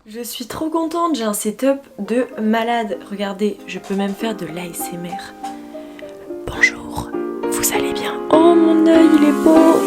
Je suis trop contente, j'ai un setup de malade. Regardez, je peux même faire de l'ASMR. Bonjour, vous allez bien? Oh mon œil, il est beau.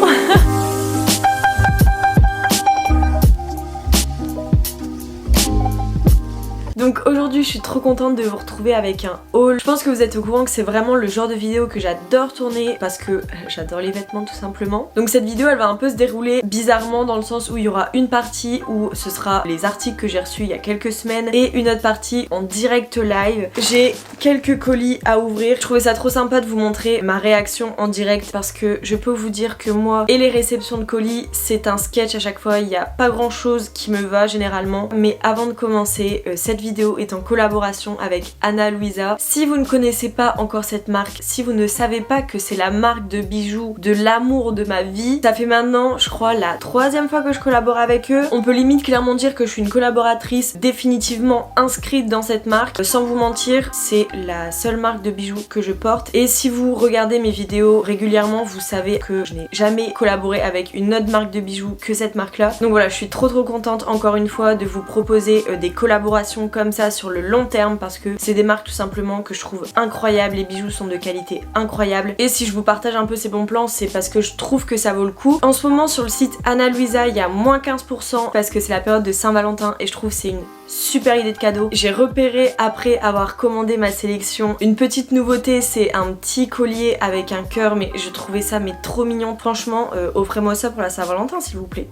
Donc aujourd'hui je suis trop contente de vous retrouver avec un haul. Je pense que vous êtes au courant que c'est vraiment le genre de vidéo que j'adore tourner parce que j'adore les vêtements tout simplement. Donc cette vidéo elle va un peu se dérouler bizarrement dans le sens où il y aura une partie où ce sera les articles que j'ai reçus il y a quelques semaines et une autre partie en direct live. J'ai quelques colis à ouvrir. Je trouvais ça trop sympa de vous montrer ma réaction en direct parce que je peux vous dire que moi et les réceptions de colis c'est un sketch à chaque fois. Il n'y a pas grand chose qui me va généralement. Mais avant de commencer, cette vidéo est en collaboration avec Ana Luisa. Si vous ne connaissez pas encore cette marque, si vous ne savez pas que c'est la marque de bijoux de l'amour de ma vie, ça fait maintenant je crois la 3e fois que je collabore avec eux. On peut limite clairement dire que je suis une collaboratrice définitivement inscrite dans cette marque. Sans vous mentir, c'est la seule marque de bijoux que je porte et si vous regardez mes vidéos régulièrement, vous savez que je n'ai jamais collaboré avec une autre marque de bijoux que cette marque là. Donc voilà, je suis trop contente encore une fois de vous proposer des collaborations comme ça sur le long terme parce que c'est des marques tout simplement que je trouve incroyables, les bijoux sont de qualité incroyable et si je vous partage un peu ces bons plans c'est parce que je trouve que ça vaut le coup. En ce moment sur le site Ana Luisa il y a moins 15% parce que c'est la période de Saint-Valentin et je trouve c'est une super idée de cadeau. J'ai repéré après avoir commandé ma sélection une petite nouveauté, c'est un petit collier avec un cœur mais je trouvais ça mais trop mignon. Franchement offrez-moi ça pour la Saint-Valentin s'il vous plaît.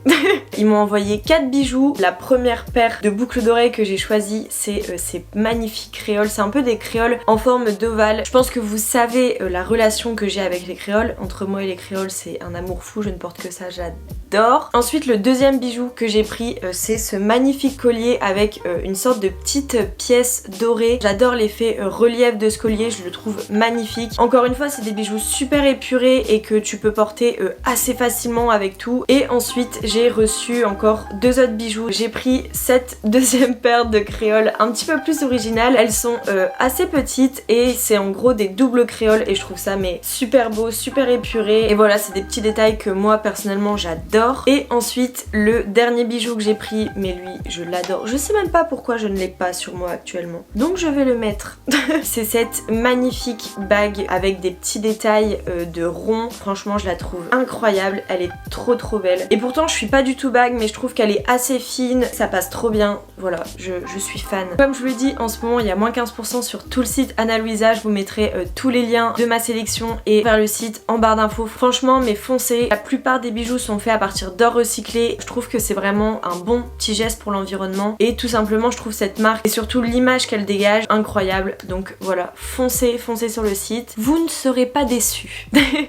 Ils m'ont envoyé 4 bijoux. La première paire de boucles d'oreilles que j'ai choisi c'est ces magnifiques créoles. C'est un peu des créoles en forme d'ovale. Je pense que vous savez la relation que j'ai avec les créoles. Entre moi et les créoles c'est un amour fou, je ne porte que ça, j'adore. Ensuite le deuxième bijou que j'ai pris c'est ce magnifique collier avec une sorte de petite pièce dorée. J'adore l'effet relief de ce collier, je le trouve magnifique. Encore une fois c'est des bijoux super épurés et que tu peux porter assez facilement avec tout. Et ensuite j'ai reçu encore 2 autres bijoux. J'ai pris cette deuxième paire de créoles un petit peu plus originales. Elles sont assez petites et c'est en gros des doubles créoles et je trouve ça mais super beau, super épuré. Et voilà, c'est des petits détails que moi personnellement j'adore. Et ensuite le dernier bijou que j'ai pris, mais lui je l'adore. Je sais même pas pourquoi je ne l'ai pas sur moi actuellement. Donc je vais le mettre. C'est cette magnifique bague avec des petits détails de rond. Franchement je la trouve incroyable. Elle est trop belle. Et pourtant je suis pas du tout bague mais je trouve qu'elle est assez fine. Ça passe trop bien. Voilà, je suis fan. Comme je vous l'ai dit, en ce moment il y a moins 15% sur tout le site Ana Luisa. Je vous mettrai tous les liens de ma sélection et vers le site en barre d'infos. Franchement mais foncez. La plupart des bijoux sont faits à partir d'or recyclé. Je trouve que c'est vraiment un bon petit geste pour l'environnement. Et tout simplement je trouve cette marque et surtout l'image qu'elle dégage incroyable. Donc voilà, foncez sur le site. Vous ne serez pas déçus.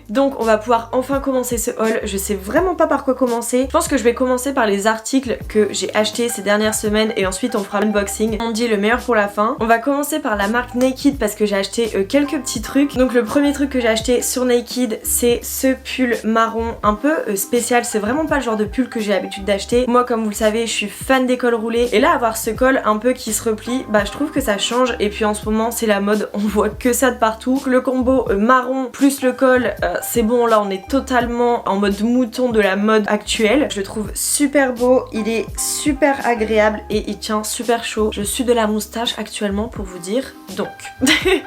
Donc on va pouvoir enfin commencer ce haul. Je sais vraiment pas par quoi commencer. Je pense que je vais commencer par les articles que j'ai achetés ces dernières semaines et ensuite on fera l'unboxing. On dit le meilleur pour la fin. On va commencer par la marque Naked parce que j'ai acheté quelques petits trucs. Donc le premier truc que j'ai acheté sur Naked c'est ce pull marron un peu spécial. C'est vraiment pas le genre de pull que j'ai l'habitude d'acheter. Moi comme vous le savez je suis fan des cols roulés et là avoir ce col un peu qui se replie, bah je trouve que ça change et puis en ce moment c'est la mode, on voit que ça de partout. Le combo marron plus le col, c'est bon, là on est totalement en mode mouton de la mode actuelle. Je le trouve super beau, il est super agréable et il tient super chaud. Je suis de la moustache actuellement pour vous dire. Donc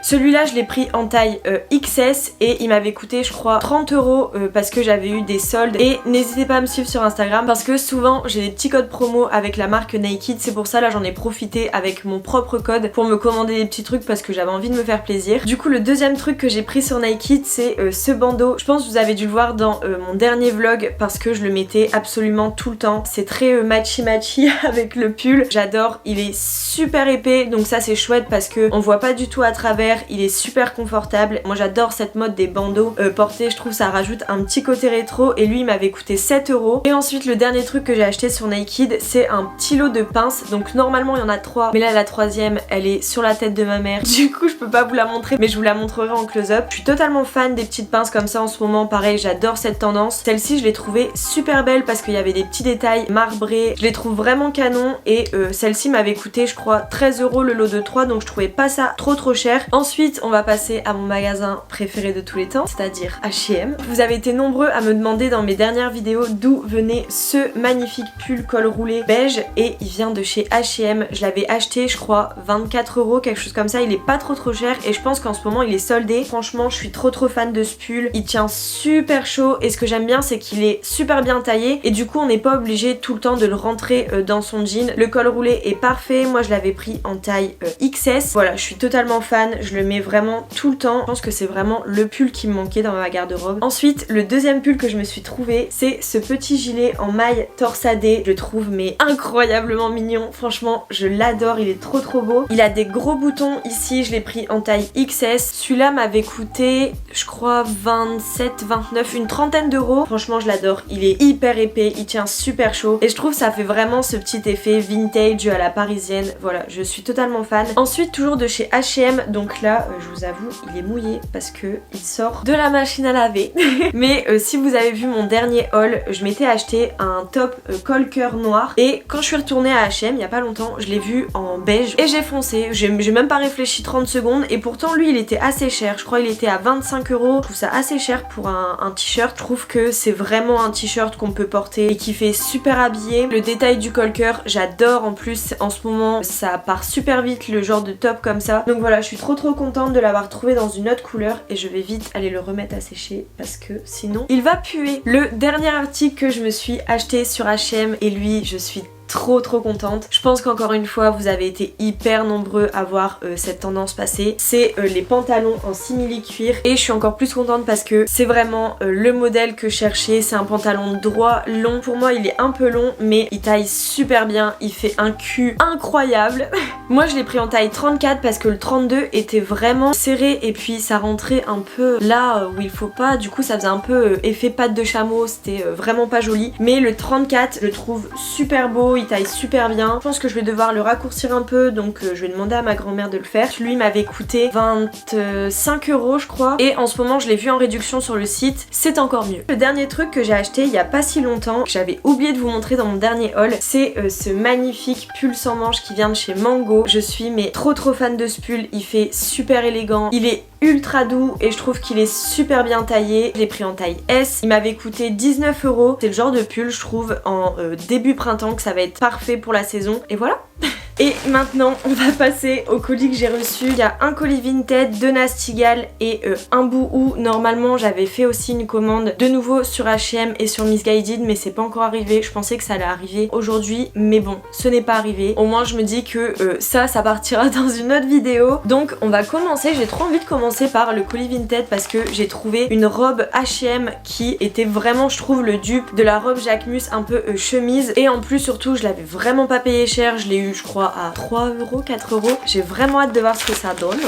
celui-là je l'ai pris en taille XS et il m'avait coûté je crois 30 € parce que j'avais eu des soldes. Et n'hésitez pas à me suivre sur Instagram parce que souvent j'ai des petits codes promo avec la marque Naked. C'est pour ça là j'en ai profité avec mon propre code pour me commander des petits trucs parce que j'avais envie de me faire plaisir. Du coup le deuxième truc que j'ai pris sur Naked c'est ce bandeau. Je pense que vous avez dû le voir dans mon dernier vlog parce que je le mettais absolument tout le temps. C'est très matchy avec le pull. J'adore, il est super épais donc ça c'est chouette parce que on voit pas du tout à travers, il est super confortable. Moi j'adore cette mode des bandeaux portés, je trouve ça rajoute un petit côté rétro et lui il m'avait coûté 7 €. Et ensuite le dernier truc que j'ai acheté sur Naked c'est un petit lot de pinces. Donc normalement il y en a 3 mais là la 3e elle est sur la tête de ma mère. Du coup je peux pas vous la montrer mais je vous la montrerai en close-up. Je suis totalement fan des petites pinces comme ça en ce moment, pareil j'adore cette tendance. Celle-ci je l'ai trouvée super belle parce qu'il y avait des petits détails marbrés. Je les trouve vraiment canon et celle-ci m'avait coûté je crois 13 € le lot de 3 donc je trouvais pas ça trop cher. Ensuite on va passer à mon magasin préféré de tous les temps, c'est-à-dire H&M. Vous avez été nombreux à me demander dans mes dernières vidéos d'où venait ce magnifique pull col roulé beige et il vient de chez H&M. Je l'avais acheté je crois 24 €, quelque chose comme ça. Il est pas trop cher et je pense qu'en ce moment il est soldé. Franchement je suis trop fan de ce pull. Il tient super chaud et ce que j'aime bien c'est qu'il est super bien taillé et du coup on n'est pas obligé tout le temps de le rentrer dans son jean. Le col roulé est parfait. Moi je l'avais pris en taille XS. Voilà, je suis totalement fan. Je le mets vraiment tout le temps. Je pense que c'est vraiment le pull qui me manquait dans ma garde-robe. Ensuite, le deuxième pull que je me suis trouvé, c'est ce petit gilet en maille torsadée. Je le trouve mais incroyablement mignon. Franchement, je l'adore. Il est trop beau. Il a des gros boutons ici. Je l'ai pris en taille XS. Celui-là m'avait coûté, je crois, 27, 29, une trentaine d'euros. Franchement, je l'adore. Il est hyper épais. Il tient super chaud. Et je trouve ça fait vraiment ce petit effet vintage à la parisienne. Voilà, je suis totalement fan. Ensuite, toujours de chez H&M. Donc là, je vous avoue, il est mouillé parce que il sort de la machine à laver. Mais si vous avez vu mon dernier haul, je m'étais acheté un top col cœur noir. Et quand je suis retournée à H&M il y a pas longtemps, je l'ai vu en beige et j'ai foncé. J'ai même pas réfléchi 30 secondes. Et pourtant, lui, il était assez cher. Je crois il était à 25 €. Je trouve ça assez cher pour un t-shirt. Je trouve que c'est vraiment un t-shirt qu'on peut porter et qui fait super habillé. Le détail du col cœur, j'adore. En plus, en ce moment, ça part super vite le genre de top comme ça. Donc voilà, je suis trop contente de l'avoir trouvé dans une autre couleur et je vais vite aller le remettre à sécher parce que sinon il va puer. Le dernier article que je me suis acheté sur H&M et lui, je suis trop contente. Je pense qu'encore une fois vous avez été hyper nombreux à voir cette tendance passer. C'est les pantalons en simili-cuir et je suis encore plus contente parce que c'est vraiment le modèle que je cherchais. C'est un pantalon droit, long. Pour moi il est un peu long mais il taille super bien. Il fait un cul incroyable. Moi je l'ai pris en taille 34 parce que le 32 était vraiment serré et puis ça rentrait un peu là où il faut pas. Du coup ça faisait un peu effet patte de chameau. C'était vraiment pas joli. Mais le 34 je le trouve super beau. Il taille super bien. Je pense que je vais devoir le raccourcir un peu donc je vais demander à ma grand-mère de le faire. Lui m'avait coûté 25 € je crois et en ce moment je l'ai vu en réduction sur le site. C'est encore mieux. Le dernier truc que j'ai acheté il y a pas si longtemps, que j'avais oublié de vous montrer dans mon dernier haul, c'est ce magnifique pull sans manches qui vient de chez Mango. Je suis mais trop fan de ce pull. Il fait super élégant. Il est ultra doux et je trouve qu'il est super bien taillé. Je l'ai pris en taille S. Il m'avait coûté 19 €. C'est le genre de pull je trouve en début printemps que ça va être parfait pour la saison. Et voilà. Et maintenant on va passer au colis que j'ai reçu. Il y a un colis Vinted de Nastigal et un Boohoo. Normalement j'avais fait aussi une commande de nouveau sur H&M et sur Missguided mais c'est pas encore arrivé. Je pensais que ça allait arriver aujourd'hui mais bon ce n'est pas arrivé. Au moins je me dis que ça partira dans une autre vidéo. Donc on va commencer. J'ai trop envie de commencer par le colis Vinted parce que j'ai trouvé une robe H&M qui était vraiment je trouve le dupe de la robe Jacquemus un peu chemise et en plus surtout je l'avais vraiment pas payé cher. Je l'ai eu je crois à 3 €, 4 €. J'ai vraiment hâte de voir ce que ça donne.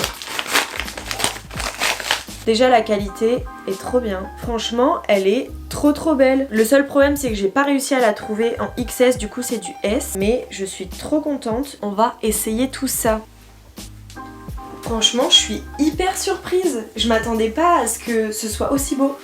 Déjà la qualité est trop bien. Franchement elle est trop belle. Le seul problème c'est que j'ai pas réussi à la trouver en XS, du coup c'est du S. Mais je suis trop contente. On va essayer tout ça. Franchement je suis hyper surprise. Je m'attendais pas à ce que ce soit aussi beau.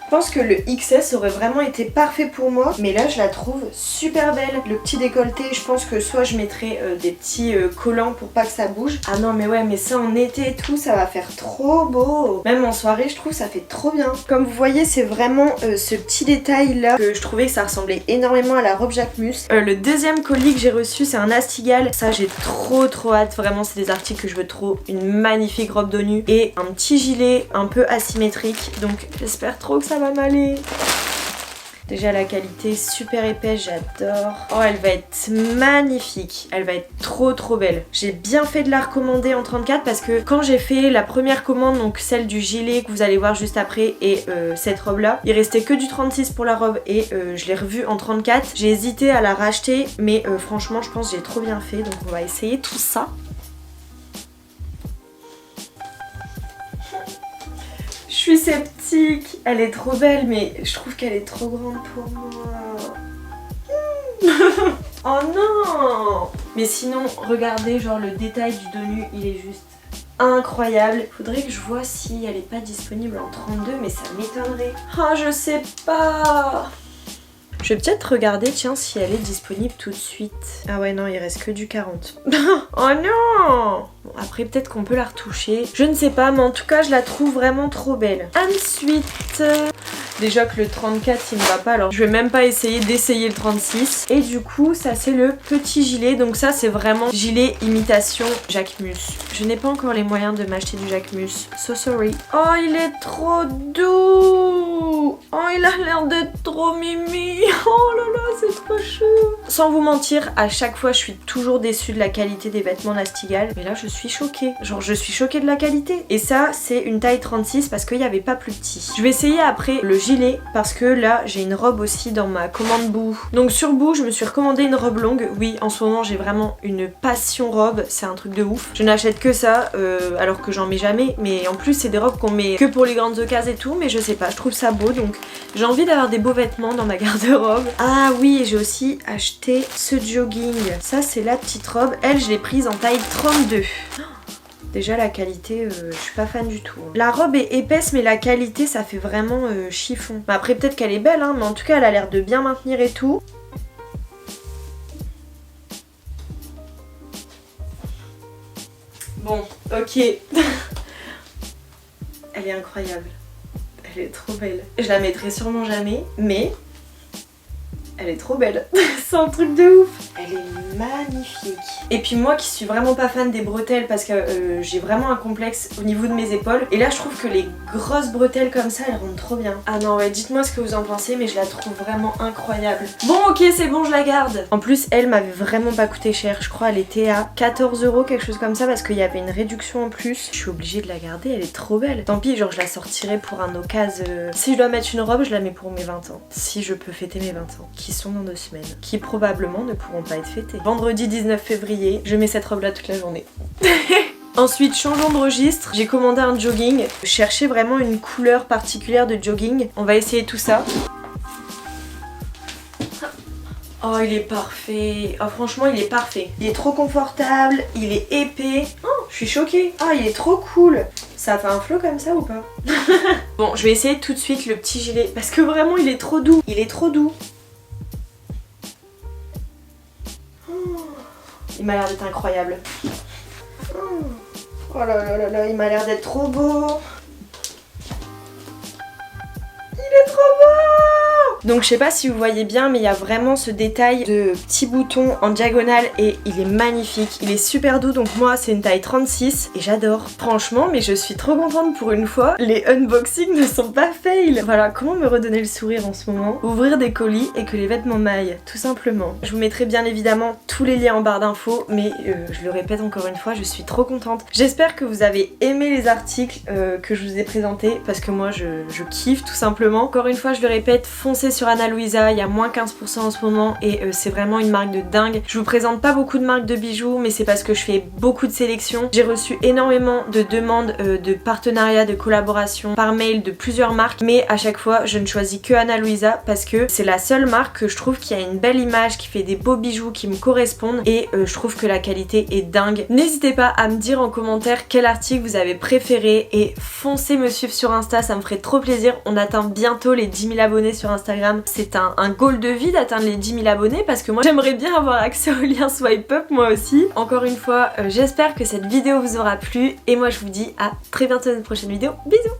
Je pense que le XS aurait vraiment été parfait pour moi, mais là je la trouve super belle. Le petit décolleté, je pense que soit je mettrai des petits collants pour pas que ça bouge. Ah non mais ouais, mais ça en été et tout, ça va faire trop beau. Même en soirée, je trouve ça fait trop bien. Comme vous voyez, c'est vraiment ce petit détail là que je trouvais que ça ressemblait énormément à la robe Jacquemus. Le deuxième colis que j'ai reçu, c'est un Nastigal. Ça j'ai trop hâte, vraiment c'est des articles que je veux trop. Une magnifique robe de nu et un petit gilet un peu asymétrique. Donc j'espère trop que ça va m'aller. Déjà la qualité super épaisse, j'adore. Oh elle va être magnifique. Elle va être trop belle. J'ai bien fait de la recommander en 34 parce que quand j'ai fait la première commande, donc celle du gilet que vous allez voir juste après et cette robe là, il restait que du 36 pour la robe et je l'ai revue en 34. J'ai hésité à la racheter mais franchement je pense que j'ai trop bien fait, donc on va essayer tout ça. Je suis sceptique, elle est trop belle mais je trouve qu'elle est trop grande pour moi. Oh non! Mais sinon, regardez, genre le détail du dos nu, il est juste incroyable. Faudrait que je vois si elle est pas disponible en 32 mais ça m'étonnerait. Ah je sais pas. Je vais peut-être regarder, tiens, si elle est disponible tout de suite. Ah ouais, non, il reste que du 40. Oh non! Bon, après, peut-être qu'on peut la retoucher. Je ne sais pas, mais en tout cas, je la trouve vraiment trop belle. Ensuite... Déjà que le 34 il me va pas, alors je vais même pas essayer d'essayer le 36. Et du coup ça c'est le petit gilet, donc ça c'est vraiment gilet imitation Jacquemus. Je n'ai pas encore les moyens de m'acheter du Jacquemus, so sorry. Oh il est trop doux. Oh il a l'air d'être trop mimi. Oh là là c'est trop chou. Sans vous mentir, à chaque fois je suis toujours déçue de la qualité des vêtements Nastigal. Mais là je suis choquée, genre je suis choquée de la qualité. Et ça c'est une taille 36 parce qu'il n'y avait pas plus petit. Je vais essayer après le gilet parce que là j'ai une robe aussi dans ma commande Boo. Donc sur Boo je me suis recommandé une robe longue. Oui en ce moment j'ai vraiment une passion robe, c'est un truc de ouf. Je n'achète que ça alors que j'en mets jamais, mais en plus c'est des robes qu'on met que pour les grandes occasions et tout, mais je sais pas, je trouve ça beau donc j'ai envie d'avoir des beaux vêtements dans ma garde-robe. Ah oui, j'ai aussi acheté ce jogging, ça c'est la petite robe, elle je l'ai prise en taille 32. Déjà la qualité, je suis pas fan du tout. La robe est épaisse mais la qualité ça fait vraiment chiffon. Mais après peut-être qu'elle est belle hein, mais en tout cas elle a l'air de bien maintenir et tout. Bon, ok. Elle est incroyable. Elle est trop belle. Je la mettrai sûrement jamais, mais elle est trop belle. C'est un truc de ouf. Elle est magnifique. Et puis moi qui suis vraiment pas fan des bretelles parce que j'ai vraiment un complexe au niveau de mes épaules. Et là je trouve que les grosses bretelles comme ça elles rendent trop bien. Ah non ouais, dites-moi ce que vous en pensez mais je la trouve vraiment incroyable. Bon ok c'est bon, je la garde. En plus elle m'avait vraiment pas coûté cher. Je crois elle était à 14 €, quelque chose comme ça, parce qu'il y avait une réduction en plus. Je suis obligée de la garder, elle est trop belle. Tant pis, genre je la sortirai pour un occasion. Si je dois mettre une robe, je la mets pour mes 20 ans. Si je peux fêter mes 20 ans, qui sont dans 2 semaines. Qui probablement ne pourront pas être fêtés. Vendredi 19 février, je mets cette robe là toute la journée. Ensuite, changeons de registre. J'ai commandé un jogging. Je cherchais vraiment une couleur particulière de jogging. On va essayer tout ça. Oh, il est parfait. Oh, franchement, il est parfait. Il est trop confortable. Il est épais. Oh, je suis choquée. Ah, il est trop cool. Ça fait un flow comme ça ou pas? Bon, je vais essayer tout de suite le petit gilet. Parce que vraiment, il est trop doux. Il est trop doux. Il m'a l'air d'être incroyable. Oh là là là là, il m'a l'air d'être trop beau. Il est trop beau. Donc je sais pas si vous voyez bien mais il y a vraiment ce détail de petits boutons en diagonale et il est magnifique. Il est super doux, donc moi c'est une taille 36 et j'adore. Franchement, mais je suis trop contente pour une fois. Les unboxings ne sont pas fail. Voilà, comment me redonner le sourire en ce moment? Ouvrir des colis et que les vêtements maillent, tout simplement. Je vous mettrai bien évidemment tous les liens en barre d'infos, mais je le répète encore une fois, je suis trop contente. J'espère que vous avez aimé les articles que je vous ai présentés parce que moi je kiffe tout simplement. Encore une fois, je le répète, foncez sur Ana Luisa, il y a moins 15% en ce moment et c'est vraiment une marque de dingue. Je vous présente pas beaucoup de marques de bijoux, mais c'est parce que je fais beaucoup de sélections. J'ai reçu énormément de demandes de partenariats, de collaborations par mail de plusieurs marques, mais à chaque fois je ne choisis que Ana Luisa parce que c'est la seule marque que je trouve qui a une belle image, qui fait des beaux bijoux qui me correspondent et je trouve que la qualité est dingue. N'hésitez pas à me dire en commentaire quel article vous avez préféré et foncez me suivre sur Insta, ça me ferait trop plaisir. On atteint bientôt les 10 000 abonnés sur Instagram. C'est un goal de vie d'atteindre les 10 000 abonnés parce que moi j'aimerais bien avoir accès au lien swipe up moi aussi. Encore une fois, j'espère que cette vidéo vous aura plu et moi je vous dis à très bientôt dans une prochaine vidéo. Bisous.